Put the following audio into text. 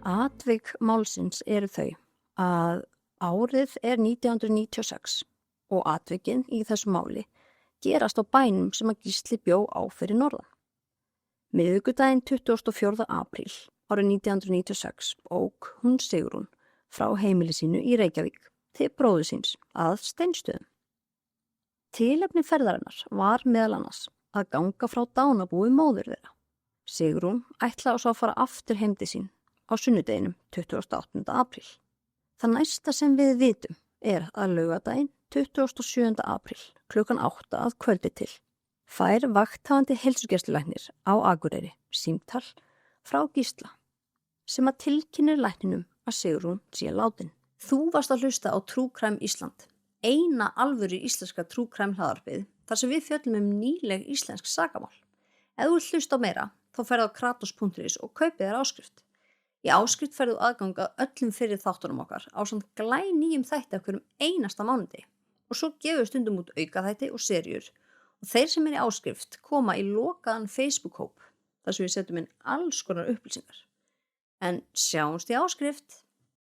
Atvik málsins eru þau að árið er 1996 og atvikin í þessu máli gerast á bænum sem að Gísli bjó á fyrir norðan. Miðvikudaginn 24. apríl árið 1996 ók hún Sigrún frá heimili sínu í Reykjavík til bróður síns að Steinsstöðum. Tilefni ferðarinnar var meðal annars að ganga frá dánabúi móður þeirra. Sigrún ætlaði svo að fara aftur heim til sín á sunnudeginum 28. apríl. Það næsta sem við vitum er að laugardaginn 27. apríl klukkan 8 að kvöldi til fær vakthafandi heilsugæslulæknir á Akureyri símtal frá Gísla sem að tilkynnir lækninum að Sigrún sé látin. Þú varst að hlusta á True Crime Ísland, eina alvöru íslenska True Crime hlaðvarpið þar sem við fjöllum nýleg íslensk sakamál. Ef þú vilt hlusta á meira, þá ferðu á kratos.is og kaupið þér áskrift. Í áskrift ferðu aðgang að öllum fyrir þáttunum okkar ásamt glænýjum þætti af hverjum einasta mánuði og svo gefum við stundum út aukaþætti og seríur og þeir sem er í áskrift koma í lokaðan Facebook-hóp þar sem við setjum inn alls konar upplýsingar. En sjáumst í áskrift!